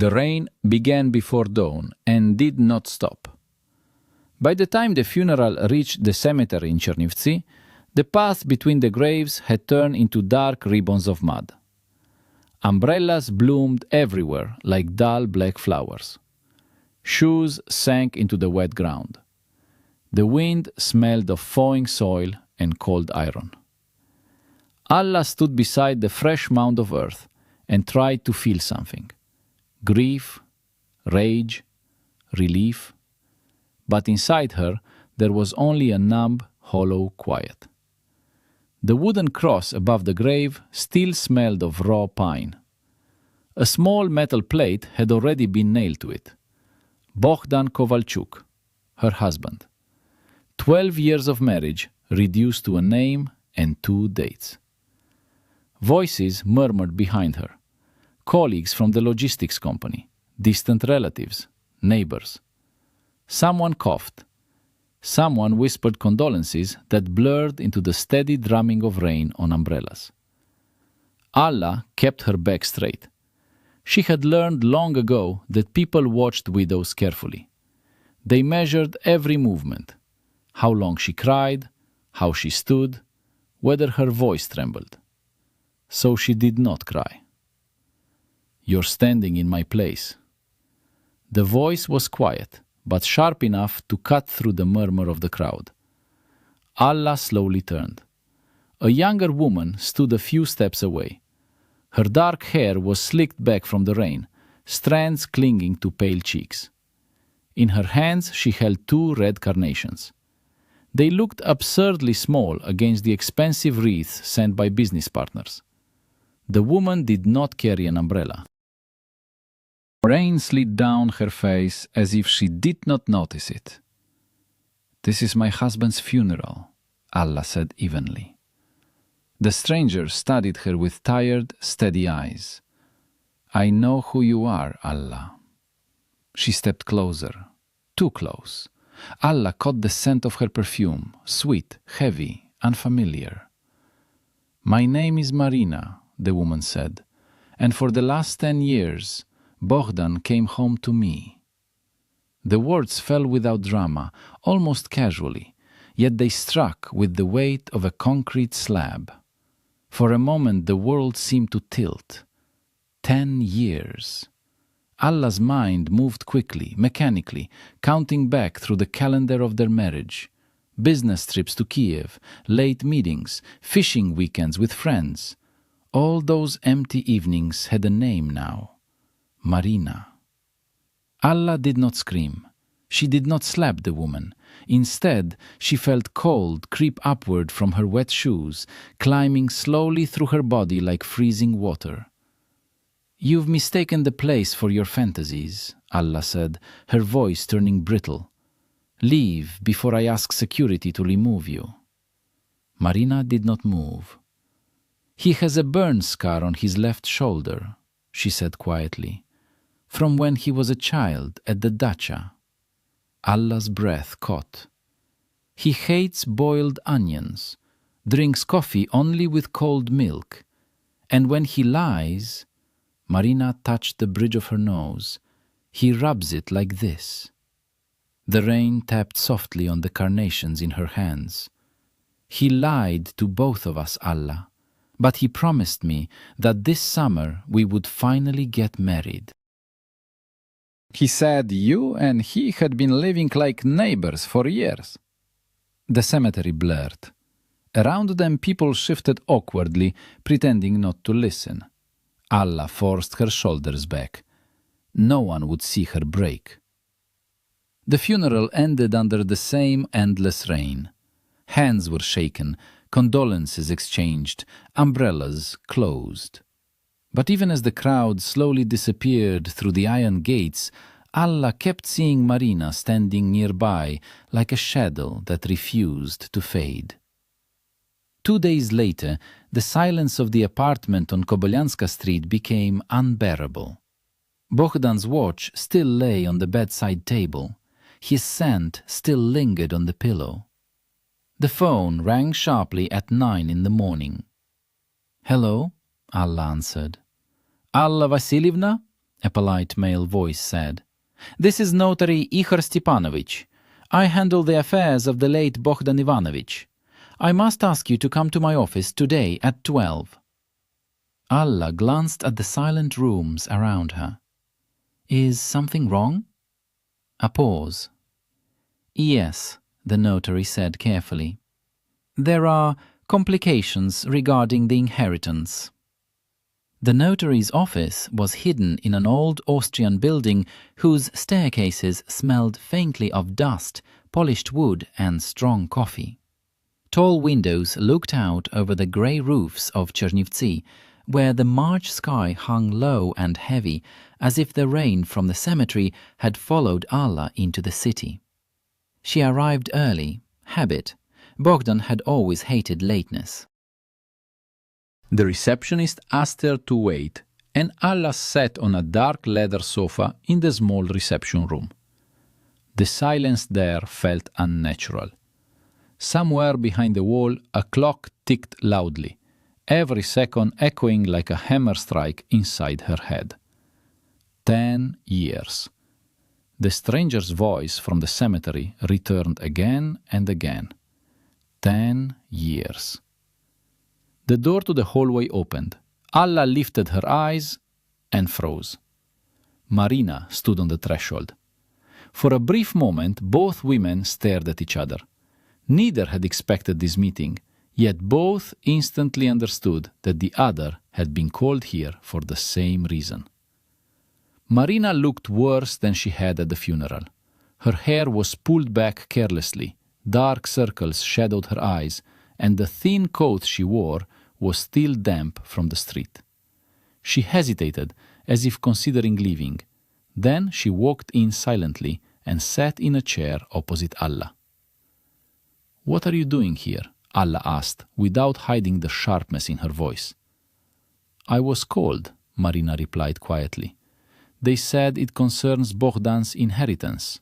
The rain began before dawn and did not stop. By the time the funeral reached the cemetery in Chernivtsi, the path between the graves had turned into dark ribbons of mud. Umbrellas bloomed everywhere like dull black flowers. Shoes sank into the wet ground. The wind smelled of thawing soil and cold iron. Allah stood beside the fresh mound of earth and tried to feel something. Grief, rage, relief. But inside her there was only a numb, hollow quiet. The wooden cross above the grave still smelled of raw pine. A small metal plate had already been nailed to it. Bohdan Kovalchuk, her husband. 12 years of marriage reduced to a name and 2 dates. Voices murmured behind her. Colleagues from the logistics company, distant relatives, neighbors. Someone coughed. Someone whispered condolences that blurred into the steady drumming of rain on umbrellas. Allah kept her back straight. She had learned long ago that people watched widows carefully. They measured every movement, how long she cried, how she stood, whether her voice trembled. So she did not cry. "You're standing in my place." The voice was quiet, but sharp enough to cut through the murmur of the crowd. Allah slowly turned. A younger woman stood a few steps away. Her dark hair was slicked back from the rain, strands clinging to pale cheeks. In her hands she held 2 red carnations. They looked absurdly small against the expensive wreaths sent by business partners. The woman did not carry an umbrella. Rain slid down her face as if she did not notice it. "This is my husband's funeral," Allah said evenly. The stranger studied her with tired, steady eyes. "I know who you are, Allah." She stepped closer, too close. Allah caught the scent of her perfume, sweet, heavy, unfamiliar. "My name is Marina," the woman said, "and for the last 10 years, Bohdan came home to me." The words fell without drama, almost casually, yet they struck with the weight of a concrete slab. For a moment the world seemed to tilt. 10 years. Allah's mind moved quickly, mechanically, counting back through the calendar of their marriage. Business trips to Kiev, late meetings, fishing weekends with friends. All those empty evenings had a name now. Marina. Allah did not scream. She did not slap the woman. Instead, she felt cold creep upward from her wet shoes, climbing slowly through her body like freezing water. "You've mistaken the place for your fantasies," Allah said, her voice turning brittle. "Leave before I ask security to remove you." Marina did not move. "He has a burn scar on his left shoulder," she said quietly, "from when he was a child at the dacha." Allah's breath caught. "He hates boiled onions, drinks coffee only with cold milk, and when he lies," Marina touched the bridge of her nose, "he rubs it like this." The rain tapped softly on the carnations in her hands. "He lied to both of us, Allah, but he promised me that this summer we would finally get married." "He said you and he had been living like neighbors for years." The cemetery blurred. Around them people shifted awkwardly, pretending not to listen. Allah forced her shoulders back. No one would see her break. The funeral ended under the same endless rain. Hands were shaken, condolences exchanged, umbrellas closed. But even as the crowd slowly disappeared through the iron gates, Allah kept seeing Marina standing nearby like a shadow that refused to fade. 2 days later, the silence of the apartment on Kobolyanska Street became unbearable. Bohdan's watch still lay on the bedside table. His scent still lingered on the pillow. The phone rang sharply at 9 in the morning. "Hello?" Allah answered. "Alla Vasilievna? a polite male voice said. "This is notary Ihor Stepanovich. I handle the affairs of the late Bogdan Ivanovich. I must ask you to come to my office today at 12. Alla glanced at the silent rooms around her. "Is something wrong?" A pause. "Yes," the notary said carefully. "There are complications regarding the inheritance." The notary's office was hidden in an old Austrian building whose staircases smelled faintly of dust, polished wood, and strong coffee. Tall windows looked out over the grey roofs of Chernivtsi, where the March sky hung low and heavy, as if the rain from the cemetery had followed Alla into the city. She arrived early, habit. Bogdan had always hated lateness. The receptionist asked her to wait, and Alla sat on a dark leather sofa in the small reception room. The silence there felt unnatural. Somewhere behind the wall, a clock ticked loudly, every second echoing like a hammer strike inside her head. 10 years. The stranger's voice from the cemetery returned again and again. 10 years. The door to the hallway opened. Alla lifted her eyes and froze. Marina stood on the threshold. For a brief moment, both women stared at each other. Neither had expected this meeting, yet both instantly understood that the other had been called here for the same reason. Marina looked worse than she had at the funeral. Her hair was pulled back carelessly, dark circles shadowed her eyes, and the thin coat she wore was still damp from the street. She hesitated, as if considering leaving. Then she walked in silently and sat in a chair opposite Alla. "What are you doing here?" Alla asked, without hiding the sharpness in her voice. "I was called," Marina replied quietly. "They said it concerns Bogdan's inheritance."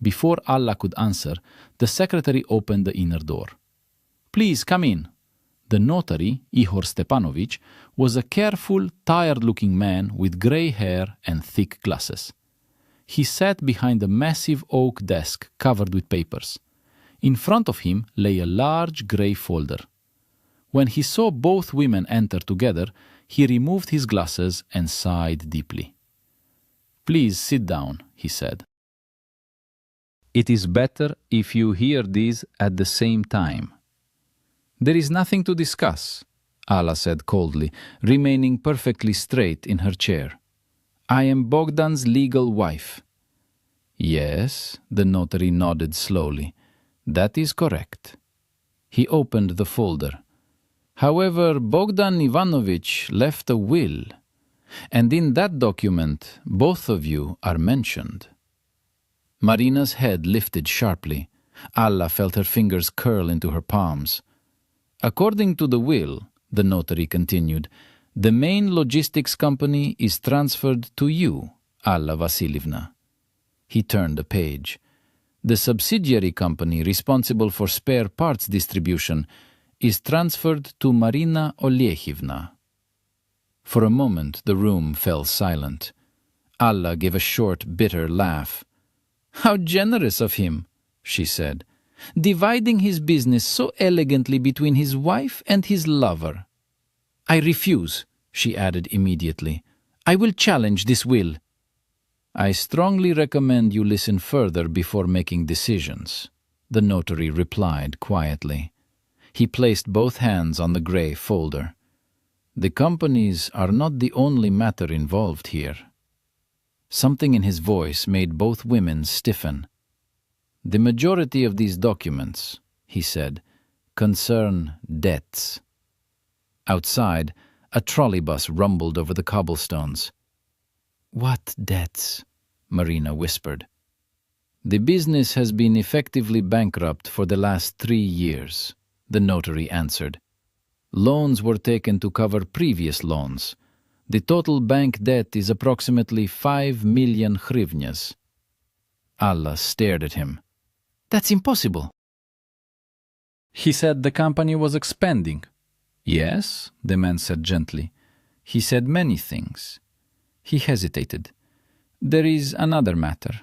Before Alla could answer, the secretary opened the inner door. "Please come in." The notary, Ihor Stepanovich, was a careful, tired-looking man with grey hair and thick glasses. He sat behind a massive oak desk covered with papers. In front of him lay a large grey folder. When he saw both women enter together, he removed his glasses and sighed deeply. "Please sit down," he said. "It is better if you hear these at the same time." "There is nothing to discuss," Alla said coldly, remaining perfectly straight in her chair. "I am Bogdan's legal wife." "Yes," the notary nodded slowly. "That is correct." He opened the folder. "However, Bogdan Ivanovich left a will, and in that document both of you are mentioned." Marina's head lifted sharply. Alla felt her fingers curl into her palms. "According to the will," the notary continued, "the main logistics company is transferred to you, Alla Vasilievna." He turned the page. "The subsidiary company responsible for spare parts distribution is transferred to Marina Oliekhivna." For a moment the room fell silent. Alla gave a short, bitter laugh. "How generous of him," she said, "dividing his business so elegantly between his wife and his lover." "I refuse," she added immediately. "I will challenge this will." "I strongly recommend you listen further before making decisions," the notary replied quietly. He placed both hands on the grey folder. "The companies are not the only matter involved here." Something in his voice made both women stiffen. "The majority of these documents," he said, "concern debts." Outside, a trolley bus rumbled over the cobblestones. "What debts?" Marina whispered. "The business has been effectively bankrupt for the last 3 years," the notary answered. "Loans were taken to cover previous loans. The total bank debt is approximately 5 million hryvnias. Alla stared at him. "That's impossible." "He said the company was expanding." "Yes," the man said gently. "He said many things. He hesitated. There is another matter.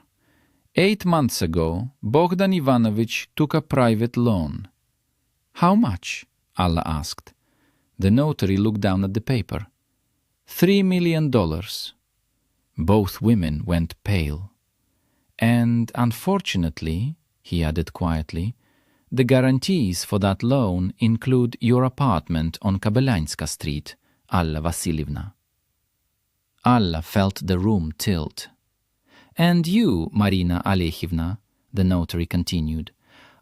8 months ago, Bogdan Ivanovich took a private loan. How much? Alla asked. The notary looked down at the paper. $3 million. Both women went pale. And unfortunately, he added quietly, the guarantees for that loan include your apartment on Kabelyanska Street, Alla Vasilievna. Alla felt the room tilt. And you, Marina Alekhivna, the notary continued,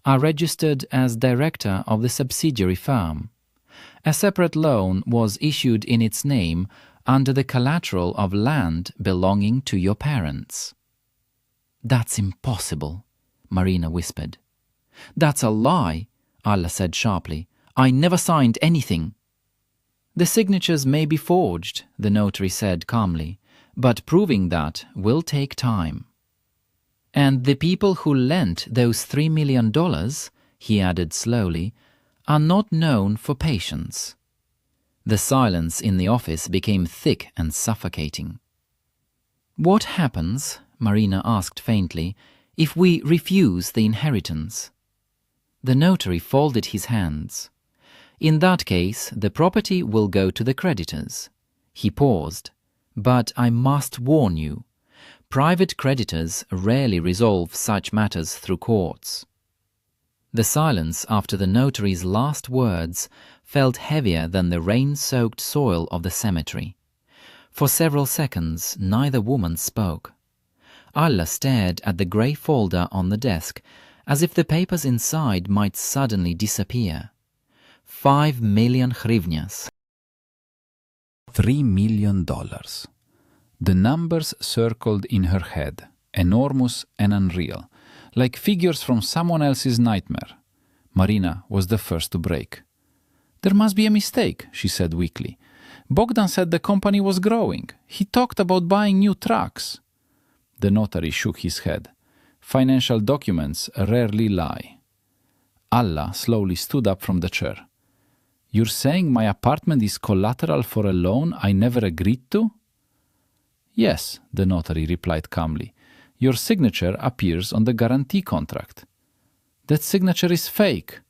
are registered as director of the subsidiary firm. A separate loan was issued in its name under the collateral of land belonging to your parents. That's impossible, Marina whispered. That's a lie, Alla said sharply. I never signed anything. The signatures may be forged, the notary said calmly, but proving that will take time. And the people who lent those $3 million, he added slowly, are not known for patience. The silence in the office became thick and suffocating. What happens, Marina asked faintly, if we refuse the inheritance? The notary folded his hands. In that case, the property will go to the creditors. He paused. But I must warn you, private creditors rarely resolve such matters through courts. The silence after the notary's last words felt heavier than the rain-soaked soil of the cemetery. For several seconds, neither woman spoke. Alla stared at the grey folder on the desk, as if the papers inside might suddenly disappear. 5 million hryvnias. $3 million. The numbers circled in her head, enormous and unreal, like figures from someone else's nightmare. Marina was the first to break. There must be a mistake, she said weakly. Bogdan said the company was growing. He talked about buying new trucks. The notary shook his head. Financial documents rarely lie. Alla slowly stood up from the chair. You're saying my apartment is collateral for a loan I never agreed to? Yes, the notary replied calmly. Your signature appears on the guarantee contract. That signature is fake.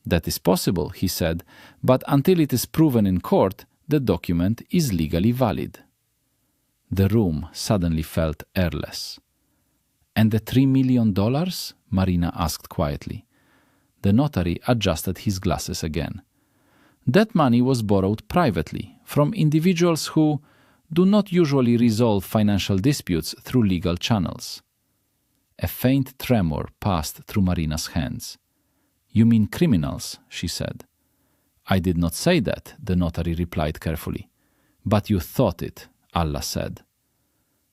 That is possible, he said, but until it is proven in court, the document is legally valid. The room suddenly felt airless. And the $3 million? Marina asked quietly. The notary adjusted his glasses again. That money was borrowed privately from individuals who do not usually resolve financial disputes through legal channels. A faint tremor passed through Marina's hands. You mean criminals, she said. I did not say that, the notary replied carefully. But you thought it, Alla said.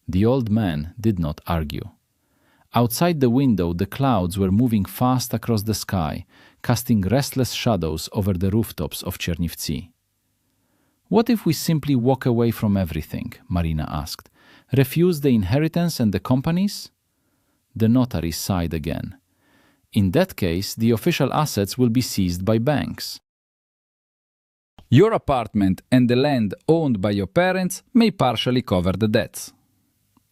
The old man did not argue. Outside the window, the clouds were moving fast across the sky, casting restless shadows over the rooftops of Chernivtsi. What if we simply walk away from everything? Marina asked. Refuse the inheritance and the companies? The notary sighed again. In that case, the official assets will be seized by banks. Your apartment and the land owned by your parents may partially cover the debts.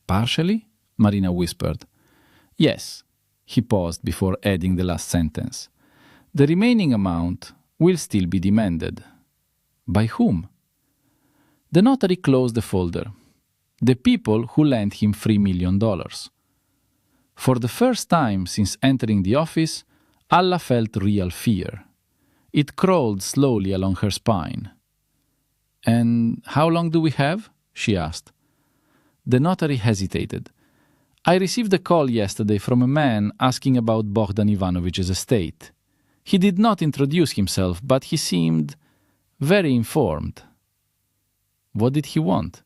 Partially? Marina whispered. Yes. He paused before adding the last sentence. The remaining amount will still be demanded. By whom? The notary closed the folder. The people who lent him $3 million. For the first time since entering the office, Alla felt real fear. It crawled slowly along her spine. And how long do we have? She asked. The notary hesitated. I received a call yesterday from a man asking about Bogdan Ivanovich's estate. He did not introduce himself, but he seemed very informed. What did he want?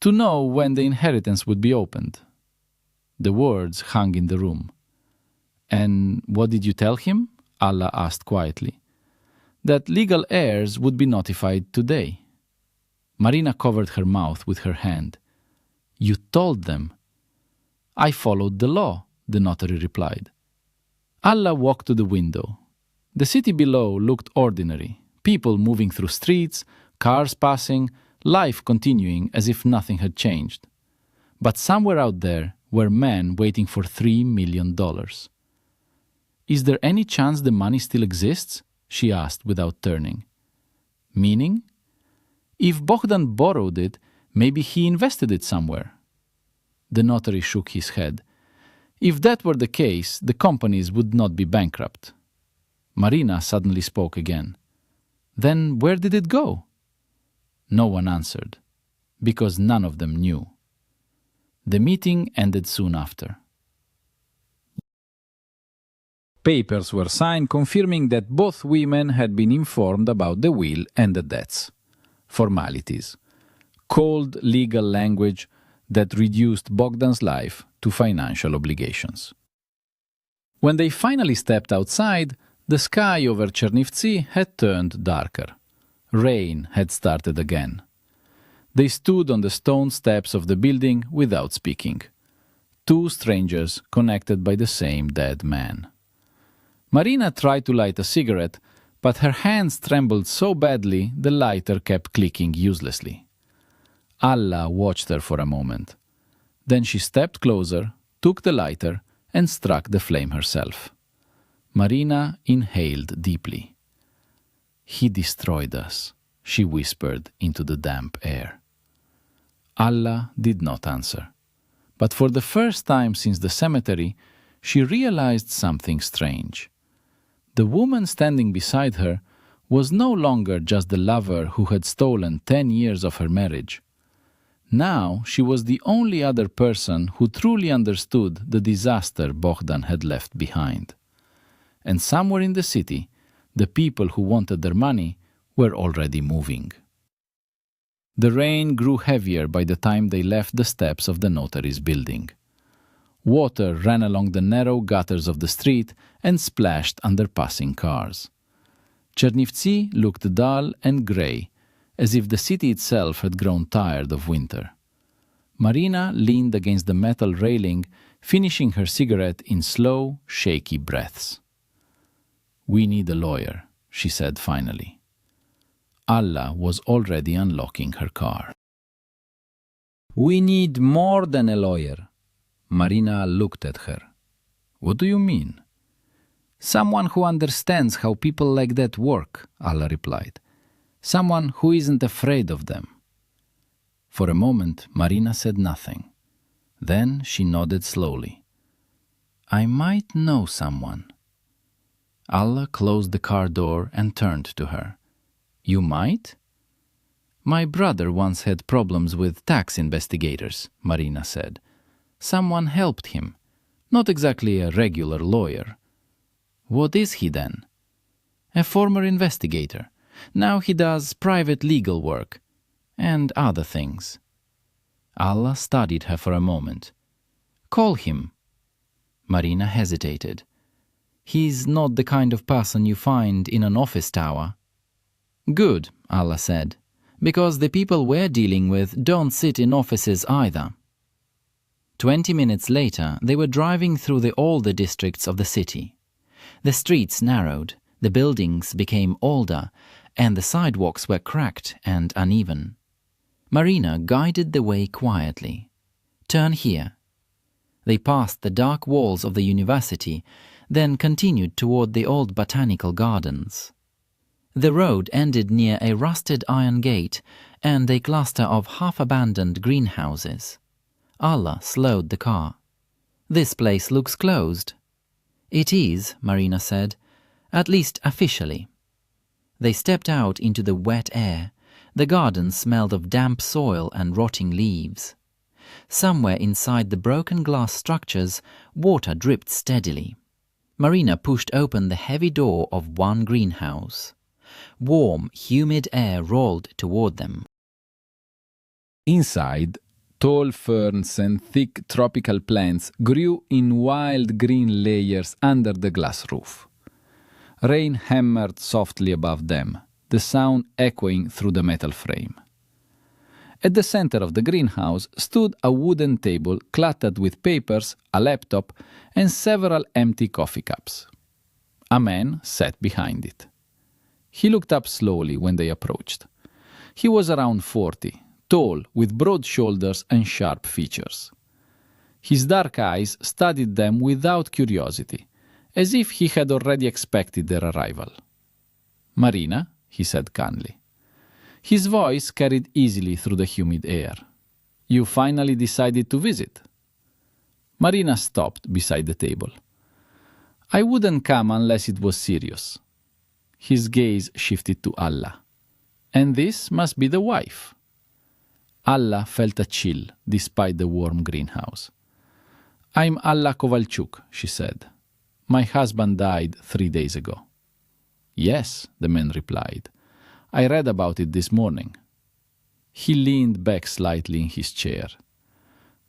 To know when the inheritance would be opened. The words hung in the room. And what did you tell him? Alla asked quietly. That legal heirs would be notified today. Marina covered her mouth with her hand. You told them. I followed the law, the notary replied. Alla walked to the window. The city below looked ordinary. People moving through streets, cars passing, life continuing as if nothing had changed. But somewhere out there were men waiting for $3 million. Is there any chance the money still exists? She asked without turning. Meaning? If Bogdan borrowed it, maybe he invested it somewhere. The notary shook his head. If that were the case, the companies would not be bankrupt. Marina suddenly spoke again. Then where did it go? No one answered, because none of them knew. The meeting ended soon after. Papers were signed confirming that both women had been informed about the will and the debts. Formalities. Cold legal language that reduced Bogdan's life to financial obligations. When they finally stepped outside, the sky over Chernivtsi had turned darker. Rain had started again. They stood on the stone steps of the building without speaking. Two strangers connected by the same dead man. Marina tried to light a cigarette, but her hands trembled so badly the lighter kept clicking uselessly. Alla watched her for a moment. Then she stepped closer, took the lighter, and struck the flame herself. Marina inhaled deeply. "He destroyed us," she whispered into the damp air. Alla did not answer. But for the first time since the cemetery, she realized something strange. The woman standing beside her was no longer just the lover who had stolen 10 years of her marriage. Now she was the only other person who truly understood the disaster Bogdan had left behind. And somewhere in the city, the people who wanted their money were already moving. The rain grew heavier by the time they left the steps of the notary's building. Water ran along the narrow gutters of the street and splashed under passing cars. Chernivtsi looked dull and grey, as if the city itself had grown tired of winter. Marina leaned against the metal railing, finishing her cigarette in slow, shaky breaths. "We need a lawyer," she said finally. Alla was already unlocking her car. "We need more than a lawyer." Marina looked at her. "What do you mean?" "Someone who understands how people like that work," Alla replied. "Someone who isn't afraid of them." For a moment, Marina said nothing. Then she nodded slowly. "I might know someone." Alla closed the car door and turned to her. "You might?" "My brother once had problems with tax investigators," Marina said. "Someone helped him. Not exactly a regular lawyer." "What is he then?" "A former investigator. Now he does private legal work. And other things." Alla studied her for a moment. "Call him." Marina hesitated. "He's not the kind of person you find in an office tower." "Good," Alla said, "because the people we're dealing with don't sit in offices either." 20 minutes later, they were driving through the older districts of the city. The streets narrowed, the buildings became older, and the sidewalks were cracked and uneven. Marina guided the way quietly. "Turn here." They passed the dark walls of the university, then continued toward the old botanical gardens. The road ended near a rusted iron gate and a cluster of half-abandoned greenhouses. Alla slowed the car. "This place looks closed." "It is," Marina said, "at least officially." They stepped out into the wet air. The garden smelled of damp soil and rotting leaves. Somewhere inside the broken glass structures, water dripped steadily. Marina pushed open the heavy door of one greenhouse. Warm, humid air rolled toward them. Inside, tall ferns and thick tropical plants grew in wild green layers under the glass roof. Rain hammered softly above them, the sound echoing through the metal frame. At the center of the greenhouse stood a wooden table cluttered with papers, a laptop, and several empty coffee cups. A man sat behind it. He looked up slowly when they approached. He was around 40, tall, with broad shoulders and sharp features. His dark eyes studied them without curiosity, as if he had already expected their arrival. "Marina," he said kindly. His voice carried easily through the humid air. "You finally decided to visit?" Marina stopped beside the table. "I wouldn't come unless it was serious." His gaze shifted to Alla. "And this must be the wife." Alla felt a chill despite the warm greenhouse. "I'm Alla Kovalchuk," she said. "My husband died 3 days ago." "Yes," the man replied. "I read about it this morning." He leaned back slightly in his chair.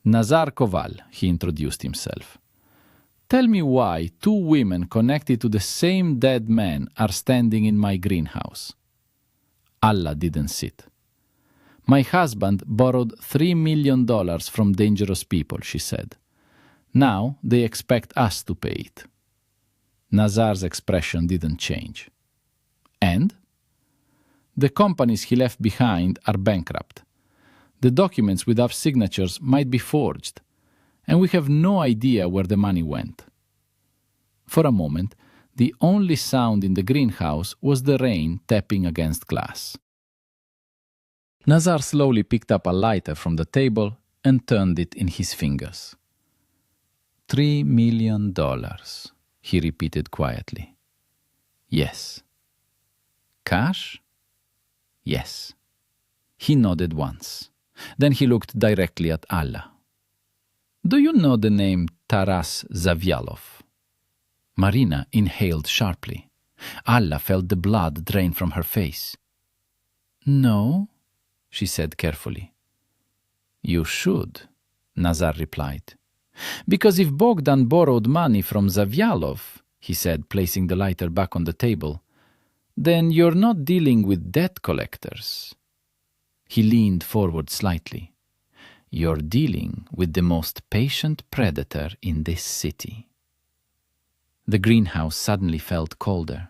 "Nazar Koval," he introduced himself. "Tell me why 2 women connected to the same dead man are standing in my greenhouse." Alla didn't sit. "My husband borrowed $3 million from dangerous people," she said. "Now they expect us to pay it." Nazar's expression didn't change. "And?" "The companies he left behind are bankrupt. The documents with our signatures might be forged, and we have no idea where the money went." For a moment, the only sound in the greenhouse was the rain tapping against glass. Nazar slowly picked up a lighter from the table and turned it in his fingers. $3 million, he repeated quietly. "Yes." "Cash?" "Yes." He nodded once. Then he looked directly at Alla. "Do you know the name Taras Zavyalov?" Marina inhaled sharply. Alla felt the blood drain from her face. "No," she said carefully. "You should," Nazar replied. "Because if Bogdan borrowed money from Zavyalov," he said, placing the lighter back on the table, "then you're not dealing with debt collectors." He leaned forward slightly. "You're dealing with the most patient predator in this city." The greenhouse suddenly felt colder.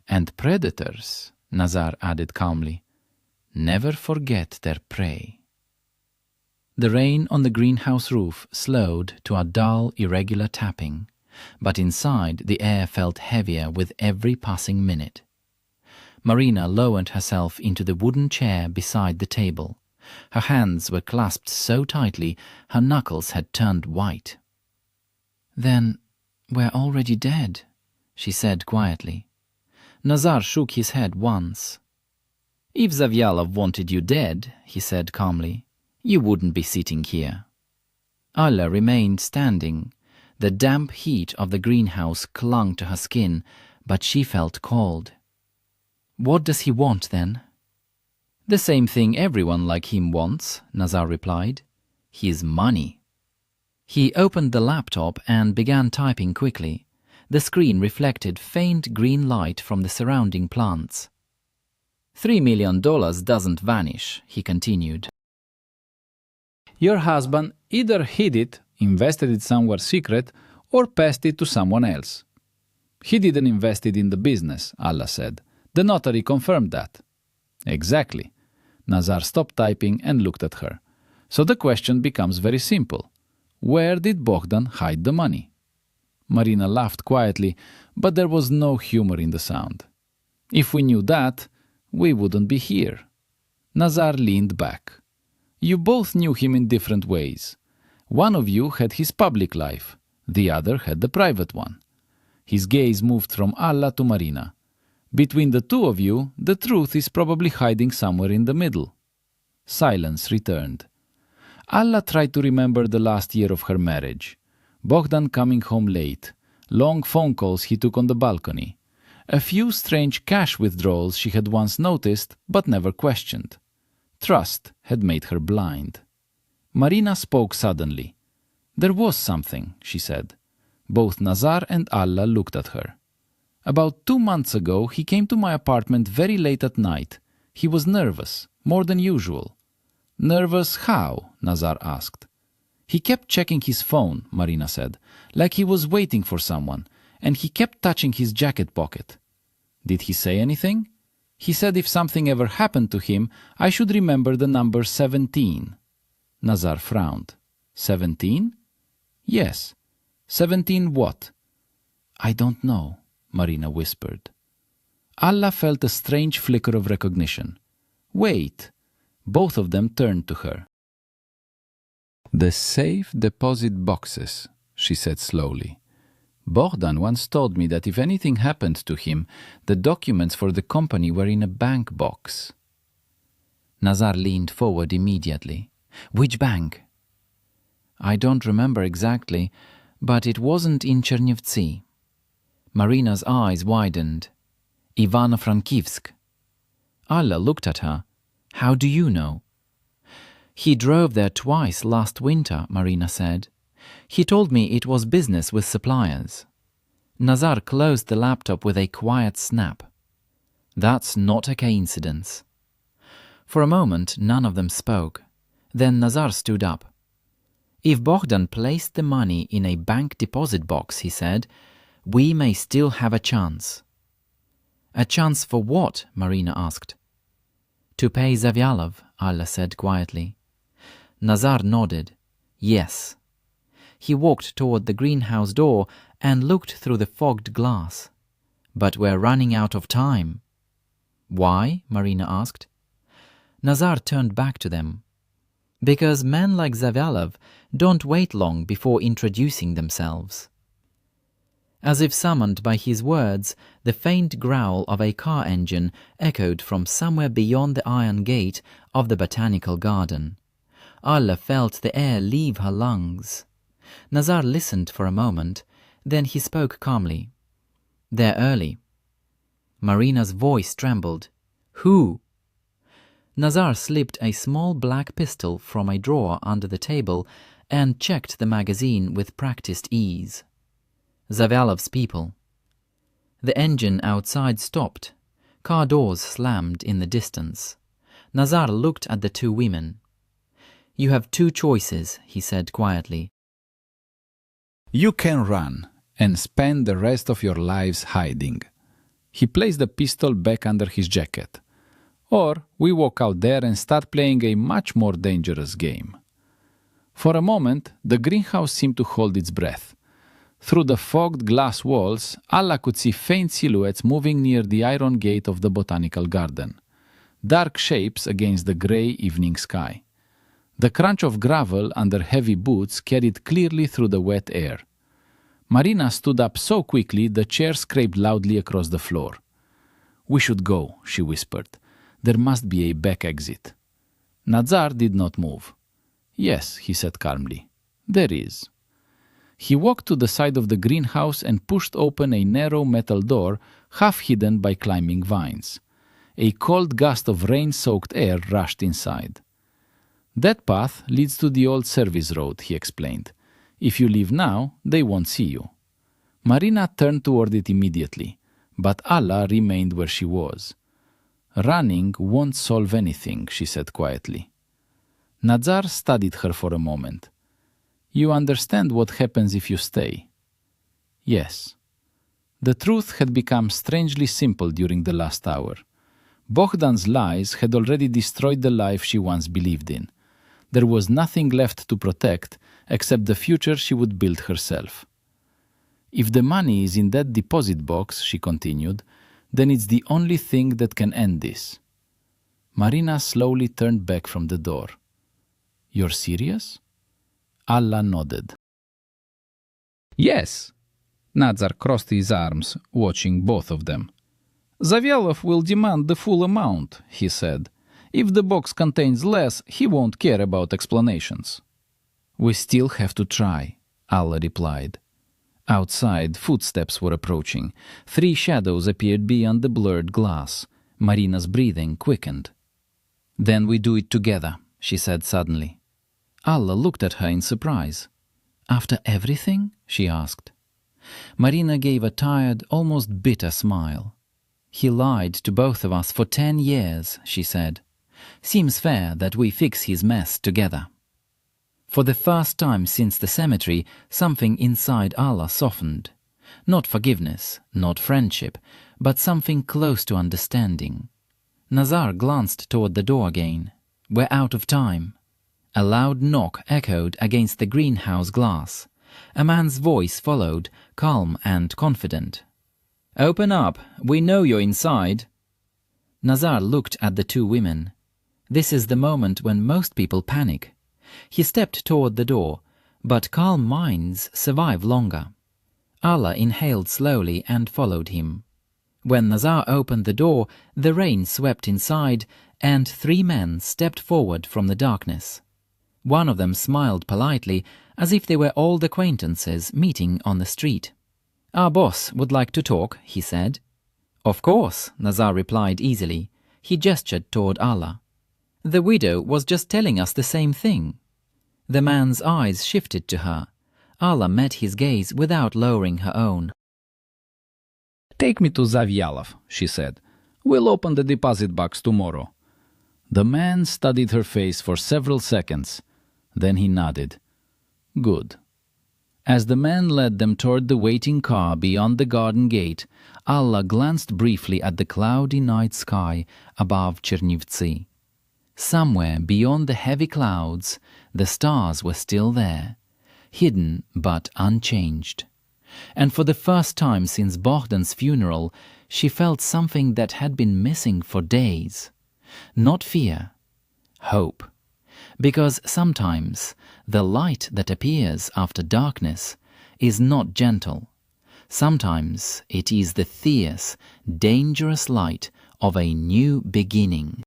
"And predators," Nazar added calmly, "never forget their prey." The rain on the greenhouse roof slowed to a dull, irregular tapping, but inside the air felt heavier with every passing minute. Marina lowered herself into the wooden chair beside the table. Her hands were clasped so tightly her knuckles had turned white. "Then we're already dead," she said quietly. Nazar shook his head once. "If Zavyalov wanted you dead," he said calmly, "you wouldn't be sitting here." Alla remained standing. The damp heat of the greenhouse clung to her skin, but she felt cold. "What does he want, then?" "The same thing everyone like him wants," Nazar replied. "His money." He opened the laptop and began typing quickly. The screen reflected faint green light from the surrounding plants. $3 million doesn't vanish," he continued. "Your husband either hid it, invested it somewhere secret, or passed it to someone else." "He didn't invest it in the business," Alla said. "The notary confirmed that." "Exactly." Nazar stopped typing and looked at her. "So the question becomes very simple. Where did Bogdan hide the money?" Marina laughed quietly, but there was no humor in the sound. "If we knew that, we wouldn't be here." Nazar leaned back. "You both knew him in different ways. One of you had his public life, the other had the private one." His gaze moved from Alla to Marina. "Between the two of you, the truth is probably hiding somewhere in the middle." Silence returned. Alla tried to remember the last year of her marriage. Bogdan coming home late, long phone calls he took on the balcony, a few strange cash withdrawals she had once noticed but never questioned. Trust had made her blind. Marina spoke suddenly. "There was something," she said. Both Nazar and Alla looked at her. "About 2 months ago he came to my apartment very late at night. He was nervous, more than usual." "Nervous how?" Nazar asked. "He kept checking his phone," Marina said, "like he was waiting for someone, and he kept touching his jacket pocket." "Did he say anything?" He said if something ever happened to him, I should remember the number 17. Nazar frowned. 17? Yes. 17 what? I don't know, Marina whispered. Allah felt a strange flicker of recognition. Wait. Both of them turned to her. The safe deposit boxes, she said slowly. Bogdan once told me that if anything happened to him, the documents for the company were in a bank box. Nazar leaned forward immediately. Which bank? I don't remember exactly, but it wasn't in Chernivtsi. Marina's eyes widened. Ivano-Frankivsk. Allah looked at her. How do you know? He drove there twice last winter, Marina said. He told me it was business with suppliers. Nazar closed the laptop with a quiet snap. That's not a coincidence. For a moment, none of them spoke. Then Nazar stood up. If Bogdan placed the money in a bank deposit box, he said, we may still have a chance. A chance for what? Marina asked. To pay Zavyalov, Allah said quietly. Nazar nodded. Yes. He walked toward the greenhouse door and looked through the fogged glass. But we're running out of time. Why? Marina asked. Nazar turned back to them. Because men like Zavyalov don't wait long before introducing themselves. As if summoned by his words, the faint growl of a car engine echoed from somewhere beyond the iron gate of the botanical garden. Allah felt the air leave her lungs. Nazar listened for a moment, then he spoke calmly. They're early. Marina's voice trembled. Who? Nazar slipped a small black pistol from a drawer under the table and checked the magazine with practiced ease. Zavyalov's people. The engine outside stopped. Car doors slammed in the distance. Nazar looked at the two women. You have two choices, he said quietly. You can run and spend the rest of your lives hiding. He placed the pistol back under his jacket. Or we walk out there and start playing a much more dangerous game. For a moment, the greenhouse seemed to hold its breath. Through the fogged glass walls, Allah could see faint silhouettes moving near the iron gate of the botanical garden. Dark shapes against the grey evening sky. The crunch of gravel under heavy boots carried clearly through the wet air. Marina stood up so quickly the chair scraped loudly across the floor. We should go, she whispered. There must be a back exit. Nazar did not move. Yes, he said calmly. There is. He walked to the side of the greenhouse and pushed open a narrow metal door, half hidden by climbing vines. A cold gust of rain-soaked air rushed inside. That path leads to the old service road, he explained. If you leave now, they won't see you. Marina turned toward it immediately, but Allah remained where she was. Running won't solve anything, she said quietly. Nazar studied her for a moment. You understand what happens if you stay? Yes. The truth had become strangely simple during the last hour. Bogdan's lies had already destroyed the life she once believed in. There was nothing left to protect except the future she would build herself. If the money is in that deposit box, she continued, then it's the only thing that can end this. Marina slowly turned back from the door. You're serious? Allah nodded. Yes. Nazar crossed his arms, watching both of them. Zavyalov will demand the full amount, he said. If the box contains less, he won't care about explanations. We still have to try, Allah replied. Outside, footsteps were approaching. 3 shadows appeared beyond the blurred glass. Marina's breathing quickened. Then we do it together, she said suddenly. Allah looked at her in surprise. After everything? She asked. Marina gave a tired, almost bitter smile. He lied to both of us for 10 years, she said. Seems fair that we fix his mess together. For the first time since the cemetery, something inside Allah softened. Not forgiveness, not friendship, but something close to understanding. Nazar glanced toward the door again. We're out of time. A loud knock echoed against the greenhouse glass. A man's voice followed, calm and confident. "Open up. We know you're inside." Nazar looked at the two women. This is the moment when most people panic. He stepped toward the door, but calm minds survive longer. Allah inhaled slowly and followed him. When Nazar opened the door, the rain swept inside, and three men stepped forward from the darkness. One of them smiled politely, as if they were old acquaintances meeting on the street. "Our boss would like to talk," he said. "Of course," Nazar replied easily. He gestured toward Allah. "The widow was just telling us the same thing." The man's eyes shifted to her. Allah met his gaze without lowering her own. "Take me to Zavyalov," she said. "We'll open the deposit box tomorrow." The man studied her face for several seconds. Then he nodded. "Good." As the man led them toward the waiting car beyond the garden gate, Allah glanced briefly at the cloudy night sky above Chernivtsi. Somewhere beyond the heavy clouds, the stars were still there, hidden but unchanged. And for the first time since Bogdan's funeral, she felt something that had been missing for days. Not fear, hope. Because sometimes the light that appears after darkness is not gentle. Sometimes it is the fierce, dangerous light of a new beginning.